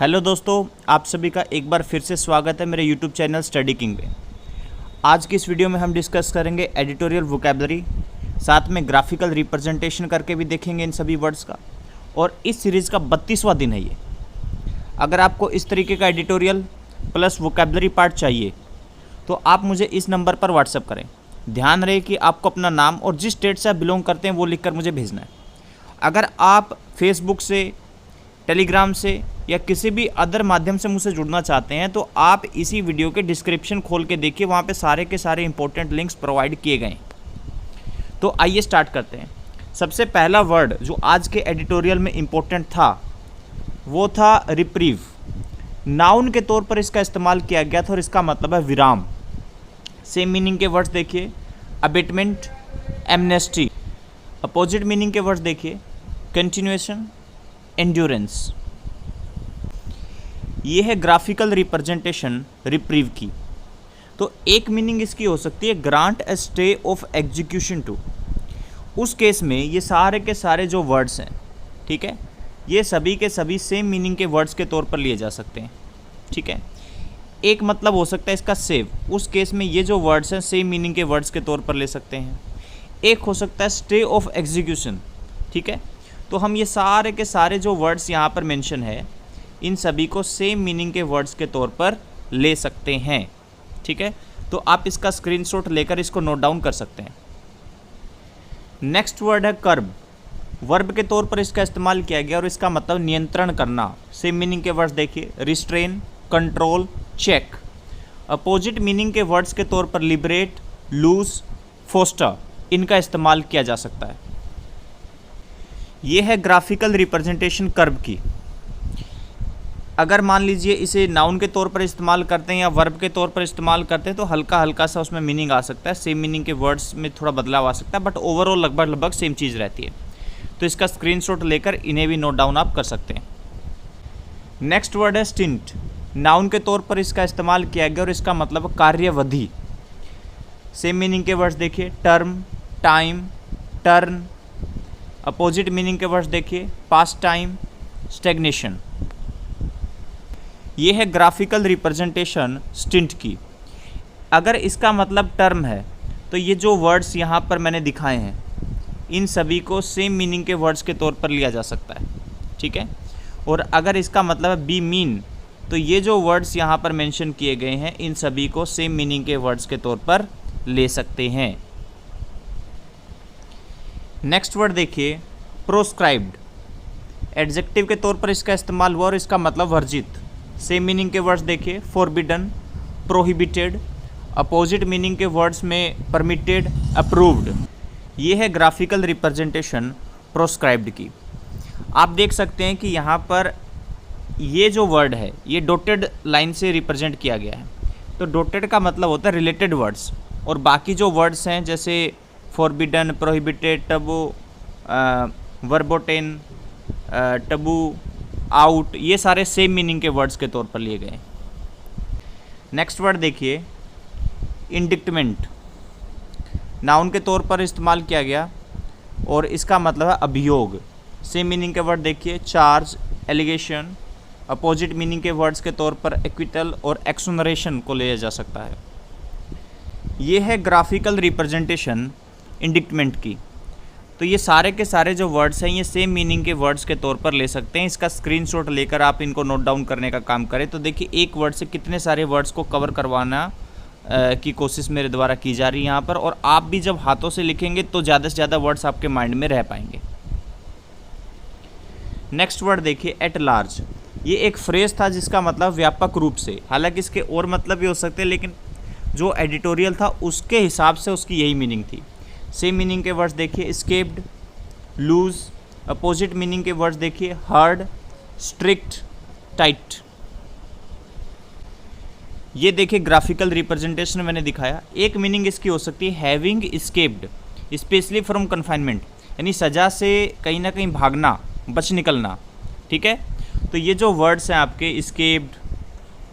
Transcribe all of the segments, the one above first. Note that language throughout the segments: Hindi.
हेलो दोस्तों, आप सभी का एक बार फिर से स्वागत है मेरे यूट्यूब चैनल स्टडी किंग पे। आज की इस वीडियो में हम डिस्कस करेंगे एडिटोरियल वोकैबुलरी, साथ में ग्राफिकल रिप्रेजेंटेशन करके भी देखेंगे इन सभी वर्ड्स का। और इस सीरीज़ का 32वां दिन है ये। अगर आपको इस तरीके का एडिटोरियल प्लस वोकैबुलरी पार्ट चाहिए तो आप मुझे इस नंबर पर व्हाट्सअप करें। ध्यान रहे कि आपको अपना नाम और जिस स्टेट से आप बिलोंग करते हैं वो लिखकर मुझे भेजना है। अगर आप फेसबुक से, टेलीग्राम से या किसी भी अदर माध्यम से मुझसे जुड़ना चाहते हैं तो आप इसी वीडियो के डिस्क्रिप्शन खोल के देखिए, वहाँ पे सारे के सारे इंपॉर्टेंट लिंक्स प्रोवाइड किए गए हैं। तो आइए स्टार्ट करते हैं। सबसे पहला वर्ड जो आज के एडिटोरियल में इम्पोर्टेंट था वो था रिप्रीव। नाउन के तौर पर इसका इस्तेमाल किया गया था और इसका मतलब है विराम। सेम मीनिंग के वर्ड्स देखिए, अबेटमेंट, एमनेस्टी। अपोजिट मीनिंग के वर्ड्स देखिए, कंटिन्यूएशन, एंड्योरेंस। ये है ग्राफिकल रिप्रेजेंटेशन रिप्रीव की। तो एक मीनिंग इसकी हो सकती है grant a stay of execution to. उस केस में ये सारे के सारे जो वर्ड्स हैं, ठीक है, ये सभी के सभी सेम मीनिंग के वर्ड्स के तौर पर लिए जा सकते हैं। ठीक है, एक मतलब हो सकता है इसका सेव। उस केस में ये जो वर्ड्स हैं सेम मीनिंग के वर्ड्स के तौर पर ले सकते हैं। एक हो सकता है स्टे ऑफ एग्जीक्यूशन। ठीक है, तो हम ये सारे के सारे जो वर्ड्स यहाँ पर मेंशन है इन सभी को सेम मीनिंग के वर्ड्स के तौर पर ले सकते हैं। ठीक है, तो आप इसका स्क्रीनशॉट लेकर इसको नोट डाउन कर सकते हैं। नेक्स्ट वर्ड है कर्ब। वर्ब के तौर पर इसका इस्तेमाल किया गया और इसका मतलब नियंत्रण करना। सेम मीनिंग के वर्ड्स देखिए, restrain, control, check. Opposite meaning के वर्ड्स के तौर पर लिबरेट, लूज, फोस्टर, इनका इस्तेमाल किया जा सकता है। ये है ग्राफिकल रिप्रेजेंटेशन कर्ब की। अगर मान लीजिए इसे नाउन के तौर पर इस्तेमाल करते हैं या वर्ब के तौर पर इस्तेमाल करते हैं तो हल्का हल्का सा उसमें मीनिंग आ सकता है। सेम मीनिंग के वर्ड्स में थोड़ा बदलाव आ सकता है, बट ओवरऑल लगभग सेम चीज़ रहती है। तो इसका स्क्रीनशॉट लेकर इन्हें भी नोट डाउन आप कर सकते हैं। नेक्स्ट वर्ड है स्टिंट। नाउन के तौर पर इसका इस्तेमाल किया गया और इसका मतलब कार्यवधि। सेम मीनिंग के वर्ड्स देखिए, term, time, turn. Opposite meaning के वर्ड्स देखिए, पास्ट टाइम, स्टेग्नेशन। ये है ग्राफिकल रिप्रेजेंटेशन स्टिंट की। अगर इसका मतलब टर्म है तो ये जो वर्ड्स यहाँ पर मैंने दिखाए हैं इन सभी को सेम मीनिंग के वर्ड्स के तौर पर लिया जा सकता है। ठीक है, और अगर इसका मतलब है बी मीन तो ये जो वर्ड्स यहाँ पर मेंशन किए गए हैं इन सभी को सेम मीनिंग के वर्ड्स के तौर पर ले सकते हैं। नेक्स्ट वर्ड देखिए, प्रोस्क्राइब्ड। एडजेक्टिव के तौर पर इसका इस्तेमाल हुआ और इसका मतलब वर्जित। सेम मीनिंग के वर्ड्स देखिए, फॉरबिडन, प्रोहिबिटेड। अपोजिट मीनिंग के वर्ड्स में परमिटेड, अप्रूव्ड। ये है ग्राफिकल रिप्रेजेंटेशन प्रोस्क्राइब्ड की। आप देख सकते हैं कि यहाँ पर ये जो वर्ड है ये डॉटेड लाइन से रिप्रेजेंट किया गया है। तो डॉटेड का मतलब होता है रिलेटेड वर्ड्स, और बाकी जो वर्ड्स हैं जैसे forbidden, prohibited, taboo, verboten, taboo, out, ये सारे सेम मीनिंग के वर्ड्स के तौर पर लिए गए। नेक्स्ट वर्ड देखिए, इंडिक्टमेंट। नाउन के तौर पर इस्तेमाल किया गया और इसका मतलब है अभियोग। सेम मीनिंग के वर्ड देखिए, चार्ज, एलिगेशन। अपोजिट मीनिंग के वर्ड्स के तौर पर एक्विटल और एक्सोनरेशन को लिया जा सकता है। ये है ग्राफिकल रिप्रेजेंटेशन इंडिक्टमेंट की। तो ये सारे के सारे जो वर्ड्स हैं ये सेम मीनिंग के वर्ड्स के तौर पर ले सकते हैं। इसका स्क्रीनशॉट लेकर आप इनको नोट डाउन करने का काम करें तो देखिए एक वर्ड से कितने सारे वर्ड्स को कवर करवाना की कोशिश मेरे द्वारा की जा रही है यहाँ पर। और आप भी जब हाथों से लिखेंगे तो ज़्यादा से ज़्यादा वर्ड्स आपके माइंड में रह पाएंगे। नेक्स्ट वर्ड देखिए, एट लार्ज। ये एक फ्रेज था जिसका मतलब व्यापक रूप से, हालांकि इसके और मतलब भी हो सकते हैं लेकिन जो एडिटोरियल था उसके हिसाब से उसकी यही मीनिंग थी। सेम मीनिंग के वर्ड्स देखिए, एस्केप्ड, लूज। अपोजिट मीनिंग के वर्ड्स देखिए, हार्ड, स्ट्रिक्ट, टाइट। ये देखिए ग्राफिकल रिप्रेजेंटेशन मैंने दिखाया। एक मीनिंग इसकी हो सकती है having escaped specially from confinement, यानी सज़ा से कहीं ना कहीं भागना, बच निकलना। ठीक है, तो ये जो वर्ड्स हैं आपके escaped,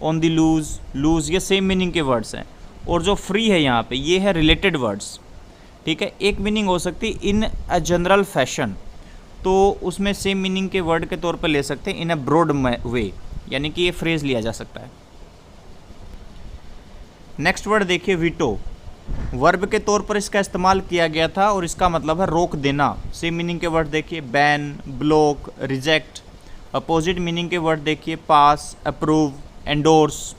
on the loose, loose, ये सेम मीनिंग के वर्ड्स हैं। और जो फ्री है यहाँ पे ये है रिलेटेड वर्ड्स। ठीक है, एक मीनिंग हो सकती है इन अ जनरल फैशन, तो उसमें सेम मीनिंग के वर्ड के तौर पर ले सकते हैं इन अ ब्रॉड वे, यानी कि ये फ्रेज लिया जा सकता है। नेक्स्ट वर्ड देखिए वीटो, वर्ब के तौर पर इसका इस्तेमाल किया गया था और इसका मतलब है रोक देना। सेम मीनिंग के वर्ड देखिए ban, block, reject. Opposite meaning के वर्ड देखिए पास, अप्रूव, एंडोर्स।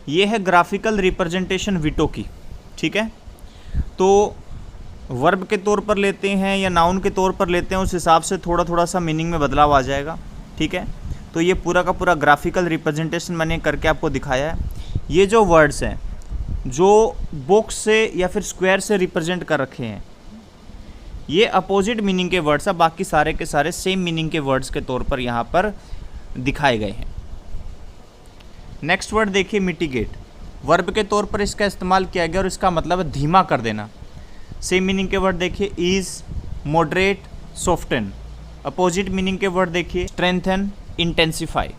ये है ग्राफिकल रिप्रेजेंटेशन वीटो की, ठीक है। तो वर्ब के तौर पर लेते हैं या नाउन के तौर पर लेते हैं, उस हिसाब से थोड़ा थोड़ा सा मीनिंग में बदलाव आ जाएगा, ठीक है। तो ये पूरा का पूरा ग्राफिकल रिप्रेजेंटेशन मैंने करके आपको दिखाया है। ये जो वर्ड्स हैं जो बॉक्स से या फिर स्क्वायर से रिप्रेजेंट कर रखे हैं, ये अपोजिट मीनिंग के वर्ड्स हैं, बाकी सारे के सारे सेम मीनिंग के वर्ड्स के तौर पर यहाँ पर दिखाए गए हैं। नेक्स्ट वर्ड देखिए मिटिगेट, वर्ब के तौर पर इसका इस्तेमाल किया गया और इसका मतलब है धीमा कर देना। सेम मीनिंग के वर्ड देखिए ease, moderate, soften. Opposite meaning के वर्ड देखिए स्ट्रेंथन, इंटेंसिफाई।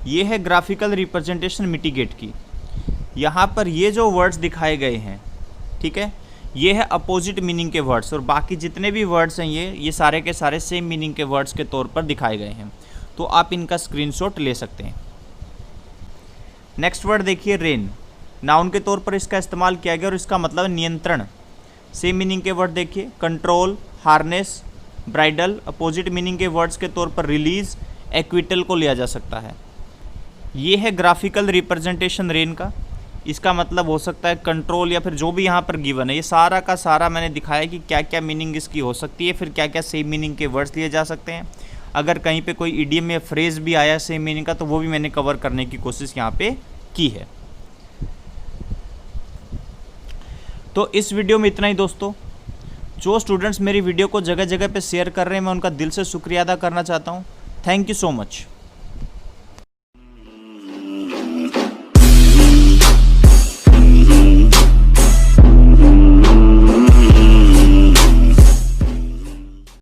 ये है ग्राफिकल रिप्रेजेंटेशन मिटिगेट की। यहाँ पर ये जो वर्ड्स दिखाए गए हैं, ठीक है, ये है अपोजिट मीनिंग के वर्ड्स और बाकी जितने भी वर्ड्स हैं ये सारे के सारे सेम मीनिंग के वर्ड्स के तौर पर दिखाए गए हैं। तो आप इनका स्क्रीनशॉट ले सकते हैं। नेक्स्ट वर्ड देखिए रेन, नाउन के तौर पर इसका इस्तेमाल किया गया और इसका मतलब नियंत्रण। सेम मीनिंग के वर्ड देखिए control, harness, bridal. Opposite meaning के वर्ड्स के तौर पर रिलीज, एक्विटल को लिया जा सकता है। ये है ग्राफिकल रिप्रेजेंटेशन रेन का, इसका मतलब हो सकता है कंट्रोल या फिर जो भी यहाँ पर गिवन है। ये सारा का सारा मैंने दिखाया कि क्या क्या मीनिंग इसकी हो सकती है, फिर क्या क्या सेम मीनिंग के वर्ड्स लिए जा सकते हैं। अगर कहीं पे कोई इडियम या फ्रेज भी आया सेम मीनिंग का तो वो भी मैंने कवर करने की कोशिश यहाँ पे की है। तो इस वीडियो में इतना ही दोस्तों। जो स्टूडेंट्स मेरी वीडियो को जगह जगह पे शेयर कर रहे हैं मैं उनका दिल से शुक्रिया अदा करना चाहता हूँ। Thank you so much.